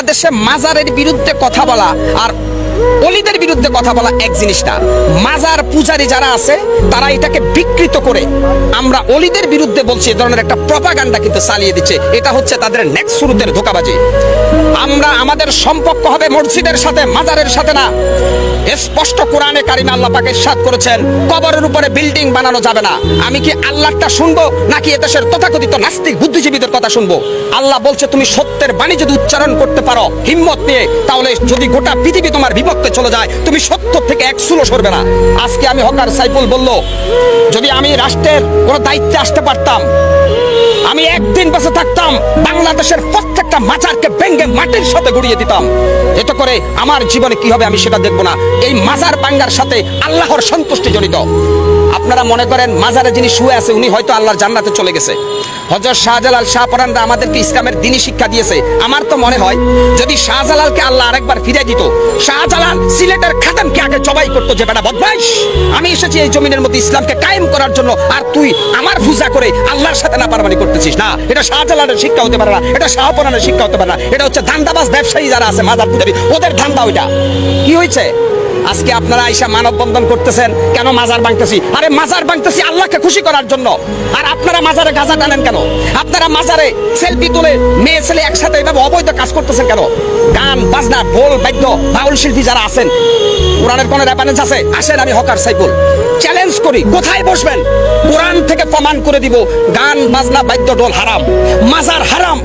বাংলাদেশে মাজারের বিরুদ্ধে কথা বলা আর অলিদের বিরুদ্ধে কথা বলা এক জিনিস না। মাজার পূজারী যারা আছে তারা এটাকে বিকৃত করে আমরা অলিদের বিরুদ্ধে বলছি, এই ধরনের একটা প্রপাগান্ডা কিন্তু চালিয়ে দিচ্ছে। এটা হচ্ছে তাদের নেক্সট শুরুতের ধোঁকাবাজি। আমরা আমাদের সম্পর্ক হবে মসজিদের সাথে, মাজারের সাথে না। স্পষ্ট কোরআনে কারিমে আল্লাহ পাক ইরশাদ করেছেন কবরের উপরে বিল্ডিং বানানো যাবে না। আমি কি আল্লাহটা শুনবো নাকি এদেশের তথাকথিত নাস্তিক বুদ্ধিজীবীদের কথা শুনবো? আল্লাহ বলছে তুমি সত্যের বাণী যদি উচ্চারণ করতে পারো হিম্মত নিয়ে, তাহলে যদি গোটা পৃথিবী তোমার বিপক্ষে চলে যায় তুমি সত্য থেকে এক চুলো সরবে না। আজকে আমি হকার সাইফুল বলল, যদি আমি রাষ্ট্রের কোনো দায়িত্বে আসতে পারতাম, আমি একদিন বেঁচে থাকতাম বাংলাদেশের প্রত্যেকটা মাজারকে ভেঙে মাটির সাথে গুড়িয়ে দিতাম। এতে করে আমার জীবনে কি হবে আমি সেটা দেখবো না। এই মাজার ভাঙ্গার সাথে আল্লাহর সন্তুষ্টি জড়িত। আপনারা মনে করেন মাজারে যিনি শুয়ে আছে উনি হয়তো আল্লাহর জান্নাতে চলে গেছে। হযরত শাহজালাল শাহপরানরা আমাদেরকে ইসলামের দ্বীনি শিক্ষা দিয়েছে। আমার তো মনে হয় যদি শাহজালালকে আল্লাহ আরেকবার ফিরে দিত, শাহজালাল সিলেটের খাদেমকে আগে জবাই করতো যে বেটা বদমাইশ, আমি এসেছি এই জমিনের মধ্যে ইসলামকে কায়েম করার জন্য, আর তুই আমার পূজা করে আল্লাহর সাথে নাপারমানি করতেছিস। না, এটা শাহজালালের শিক্ষা হতে পারে না, এটা শাহপরানের শিক্ষা হতে পারে না। এটা হচ্ছে ধান্দাবাজ ব্যবসায়ী যারা আছে মাজার পূজারী, ওদের ধান্দা ওইটা। কি হয়েছে আজকে আপনারা আইসা মানববন্ধন করতেছেন কেন? মাজার ভাঙতেছি। আরে মাজার ভাঙতেছি আল্লাহকে খুশি করার জন্য। আর আপনারা মাজারে গাঁজা টানেন কেন? আপনারা মাজারে সেলফি তুলে মেয়ে ছেলে একসাথে এভাবে অবৈধ কাজ করতেছেন কেন? গান বাজনা ঢোল বাদ্য বাউল শিল্পী যারা আছেন, কোরআনের কোন রেফারেন্স আছে? আসেন আমি হকার সাইফুল চ্যালেঞ্জ করি, কোথায় বসবেন? কোরআন থেকে প্রমাণ করে দিব গান বাজনা বাদ্য ঢোল হারাম, মাজার হারাম।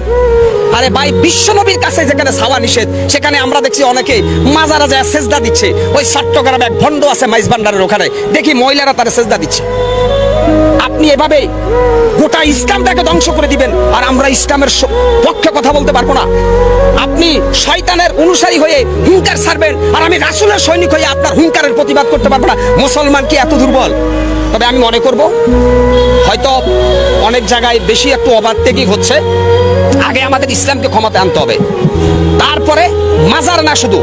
আরে ভাই, বিশ্বনবীর কাছে যেখানে ছাওয়া নিষেধ, সেখানে আমরা দেখছি অনেকে মাজারা যায় সেজদা দিচ্ছে। ওই চট্টগ্রামে এক ভণ্ড আছে মাইজ ভান্ডারের ওখানে, দেখি মহিলারা তারা সেজদা দিচ্ছে। আপনি এভাবে গোটা ইসলামটাকে ধ্বংস করে দিবেন আর আমরা ইসলামের পক্ষে কথা বলতে পারবো না। আপনি শয়তানের অনুসারী হয়ে হুঙ্কার ছাড়বেন আর আমি রাসূলের সৈনিক হয়ে আপনার হুঙ্কারের প্রতিবাদ করতে পারবো না। মুসলমান কি এত দুর্বল? তবে আমি মনে করব হয়তো অনেক জায়গায় বেশি একটু ওভারটেকিং হচ্ছে। আগে আমাদের ইসলামকে ক্ষমতায় আনতে হবে, তারপরে মাজার না শুধু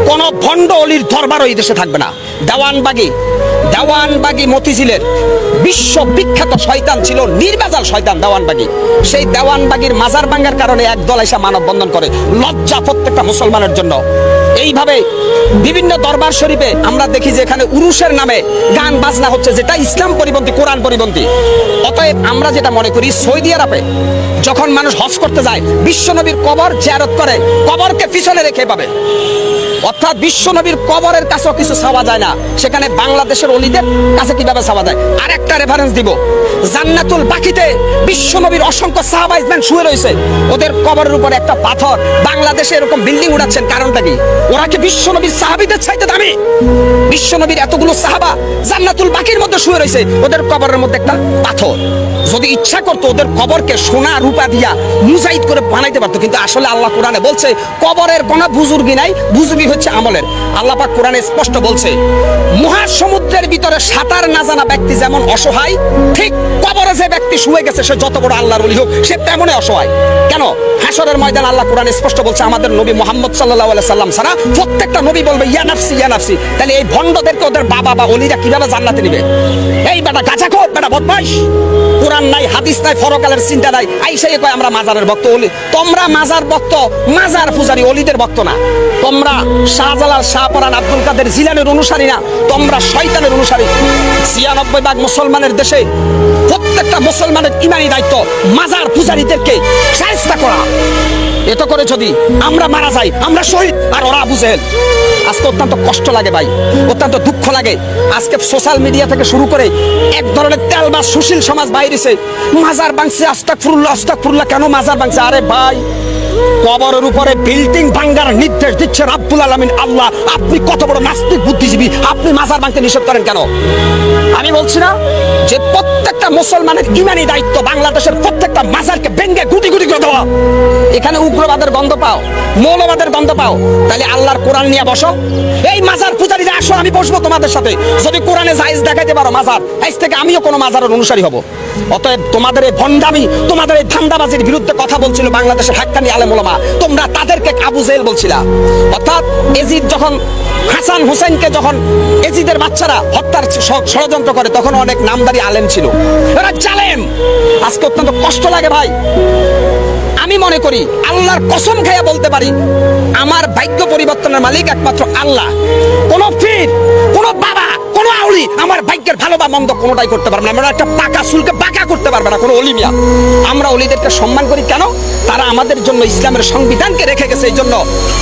কোন ভণ্ড অলির দরবারও এই দেশে থাকবে না। দেওয়ানবাগী মতিঝিলের বিশ্ববিখ্যাত শয়তান ছিল, নির্বাজাল শয়তান দেওয়ানবাগী। সেই দেওয়ানবাগীর মাজার ভাঙ্গার কারণে একদল এসে মানববন্ধন করে, লজ্জা প্রত্যেকটা মুসলমানের জন্য। এইভাবে বিভিন্ন দরবার শরীফে আমরা দেখি যে এখানে উরুসের নামে গান বাজনা হচ্ছে, যেটা ইসলাম পরিপন্থী, কোরআন পরিপন্থী। অতএব আমরা যেটা মনে করি, সৌদি আরবে যখন মানুষ হজ করতে যায় বিশ্বনবীর কবর জিয়ারত করে, কবরকে পিছনে রেখে পাবে, অর্থাৎ বিশ্বনবীর কবরের কাছেও কিছু চাওয়া যায় না। সেখানে বাংলাদেশের অলিদের কাছে কিভাবে চাওয়া যায়? আর একটা রেফারেন্স দিব, জান্নাতুল বাকিতে বিশ্বনবীর অসংখ্য সাহাবাইজমান শুয়ে রয়েছে, ওদের কবরের উপর একটা পাথর। বাংলাদেশে এরকম বিল্ডিং উড়াচ্ছেন, কারণটা কি? ওরা কি বিশ্বনবীর সাহাবীদের চাইতে দামি? বিশ্বনবীর এতগুলো সাহাবা জান্নাতুল বাকির মধ্যে শুয়ে রয়েছে, ওদের কবরের মধ্যে একটা পাথর। যদি ইচ্ছা করতো ওদের কবরকে সোনা রূপা দিয়া মুজাহিদ করে বানাইতে পারতো, কিন্তু আসলে আল্লাহ কোরআনে বলছে কবরের কোনো বুজুর্গি নাই, বুজুর্গি হচ্ছে আমলের। আল্লাহ পাক কোরআনে স্পষ্ট বলছে মহাসমুদ্রের ভিতরে সাঁতার না জানা ব্যক্তি যেমন অসহায়, ঠিক কবরে যে ব্যক্তি শুয়ে গেছে সে যত বড় আল্লাহর ওলি হোক সে তেমনই অসহায়। কেন? হাসরের ময়দান আল্লাহ কোরআনে স্পষ্ট বলছে আমাদের নবী মুহাম্মদ সাল্লাল্লাহু আলাইহি সাল্লাম ছাড়া প্রত্যেকটা নবী বলবে ইয়া নাফসি ইয়া নাফসি। তাহলে এই ভণ্ডদেরকে ওদের বাবা বা ওলিরা কিভাবে জান্নাতে নেবে? এই বেটা গাঁজাখোর, বেটা বদমাইশ, কোরআন নাই, হাদিস নাই, ফরকালের চিন্তা নাই, আইসাই কয় আমরা মাজারের ভক্ত। ওলি তোমরা মাজার ভক্ত, মাজার পূজারী, অলিদের ভক্ত না। তোমরা শাহজালাল শাহপরান আব্দুল কাদের জিলানের অনুসারী না, তোমরা শয়তানের অনুসারী। ৯৬% মুসলমানের দেশে প্রত্যেকটা মুসলমানের ইমানি দায়িত্ব মাজার পূজারীদেরকে শায়েস্তা করা। এত করে যদি আমরা মারা যাই আমরা শহীদ আর ওরা আবু জেহেল। আজকে অত্যন্ত কষ্ট লাগে ভাই, অত্যন্ত দুঃখ লাগে। আজকে সোশ্যাল মিডিয়া থেকে শুরু করে এক ধরনের তেলবাজ সুশীল সমাজ বাইরেছে, মাজার ভাঙছে, আস্তাগফিরুল্লাহ আস্তাগফিরুল্লাহ। কেন মাজার ভাঙছে? আরে ভাই, কবরের উপরে বিল্ডিং ভাঙার নির্দেশ দিচ্ছে রাব্বুল আলামিন আল্লাহ। আপনি কত বড় নাস্তিক বুদ্ধিজীবী, আপনি মাজার ভাঙতে নিষেধ করেন কেন? আমি বলছি না যে প্রত্যেকটা মুসলমানের ইমানি দায়িত্ব বাংলাদেশের প্রত্যেকটা মাজারকে ভেঙে গুটি গুটি করে দেওয়া। এখানে উগ্রবাদের গন্ধ পাও, মৌলবাদের গন্ধ পাও, তাহলে আল্লাহর কোরআন নিয়ে বসো। এই মাজার পূজারীরা আসো, আমি বসবো তোমাদের সাথে। যদি কোরআনে জায়েজ দেখাইতে পারো মাজার, আজ থেকে আমিও কোনো মাজারের অনুসারী হব। অতএব তোমাদের এই ভণ্ডামি, তোমাদের এই ধান্দাবাজির বিরুদ্ধে কথা বলছিল বাংলাদেশের হাক্কানি আলেম ওলামা। তোমরা তাদেরকে আবু জেহেল বলছিলা। অর্থাৎ এজিদ যখন হাসান হুসেনকে যখন এজিদের বাচ্চারা হত্যার ষড়যন্ত্র করে, তখন অনেক নামদারি আলেম ছিল, এরা জালেম। আজকে অত্যন্ত কষ্ট লাগে ভাই। আমি মনে করি আল্লাহর কসম খাইয়া বলতে পারি আমার ভাগ্য পরিবর্তনের মালিক একমাত্র আল্লাহ। কোন পীর, কোন বাবা, কোন আউলি আমার ভাগ্যের ভালো বা মন্দ কোনোটাই করতে পারবে না। আমরা একটা পাকা চুলকে বাঁকা করতে পারবে না কোনো অলিমিয়া। আমরা অলিদেরকে সম্মান করি কেন? তারা আমাদের জন্য ইসলামের সংবিধানকে রেখে গেছে, এই জন্য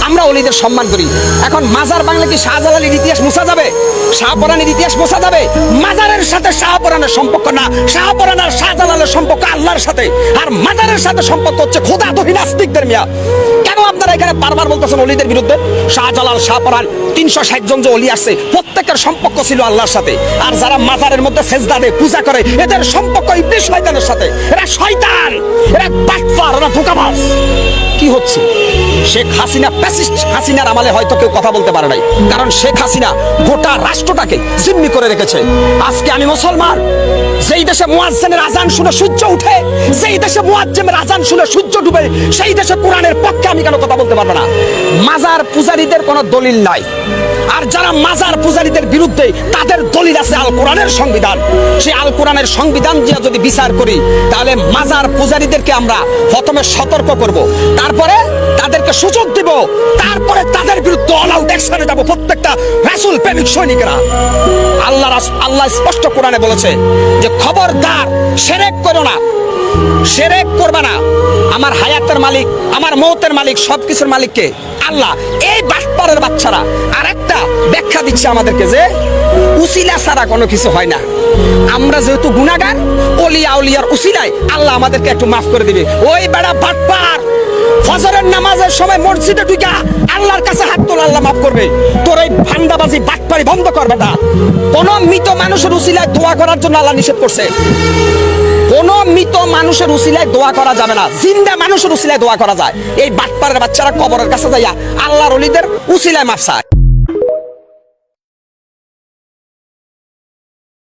আমরা অলিদের সম্মান করি। এখন মাজার বাংলা কি শাহজালালের ইতিহাস মুছা যাবে? শাহপরানের ইতিহাস মুছা যাবে? মাজারের সাথে শাহপরানের সম্পর্ক না, শাহপরান আর শাহজালালের সম্পর্ক আল্লাহর সাথে, আর মাজারের সাথে সম্পর্ক হচ্ছে খোদা দহি নাস্তিকদের মিয়া। কেন আপনারা এখানে বারবার বলতেছেন অলিদের বিরুদ্ধে? শাহজালাল, শাহপরান 360 জন যে অলি আছে প্রত্যেকের সম্পর্ক ছিল আল্লাহর সাথে। আর যারা মাজারের মধ্যে সেজদা দেয়, পূজা করে, এদের সম্পর্ক ইবলিস শয়তানের সাথে। এরা শয়তান, এরা বাটপার, এরা ধোঁকাবাজ। কি হচ্ছে? শেখ হাসিনা ফ্যাসিস্ট হাসিনার আমলে হয়তো কেউ কথা বলতে পারে নাই, কারণ শেখ হাসিনা গোটা রাষ্ট্রটাকে জিম্মি করে রেখেছে। আজকে আমি মুসলমান, যেই দেশে মুয়াজ্জিনের আজান শুনে সূর্য উঠে, যেই দেশে মুয়াজ্জিনের আজান শুনে সূর্য ডুবে, সেই দেশে কোরআনের পক্ষে আমি কেন কথা বলতে পারবো না? মাজার পূজারীদের কোনো দলিল নাই, আর যারা মাজার পূজারীদের বিরুদ্ধে তাদের দলিল আছে আল কোরআনের সংবিধান। সেই আল কোরআনের সংবিধান দিয়ে যদি বিচার করি, তাহলে মাজার পূজারীদেরকে আমরা প্রথমে সতর্ক করব, তারপরে তাদেরকে সুযোগ দিব, তারপরে তাদের বিরুদ্ধে অল আউট অ্যাকশনে যাব প্রত্যেকটা রাসূল প্রেমিক সৈনিকেরা। আল্লাহ স্পষ্ট কোরআনে বলেছে যে খবরদার শিরক করো না, শিরক করবে না। আমার হায়াতের মালিক, আমার মওতের মালিক, সবকিছুর মালিককে আল্লাহ। এই বাটপারের বাচ্চারা আরেকটা ব্যাখ্যা দিচ্ছে আমাদেরকে যে উসিলা ছাড়া কোনো কিছু হয় না। আমরা যেহেতু গুনাহগার, ওলি আউলিয়ার উসিলায় আল্লাহ আমাদেরকে একটু মাফ করে দিবে। ওই বেড়া বাটপার, ফজরের নামাজের সময় মসজিদে ঢুকা আল্লাহর কাছে হাত তোলা, আল্লাহ মাফ করবে। তোর এই ভান্ডাবাজি বাটপারি বন্ধ করবে না। কোন মৃত মানুষের উসিলায় দোয়া করার জন্য আল্লাহ নিষেধ করছে। কোন মৃত মানুষের উসিলায় দোয়া করা যাবে না, জিন্দা মানুষের উসিলায় দোয়া করা যায়। এই বাটপারের বাচ্চারা কবরের কাছে যাইয়া আল্লাহর ওলিদের উসিলায় মাফ চায়।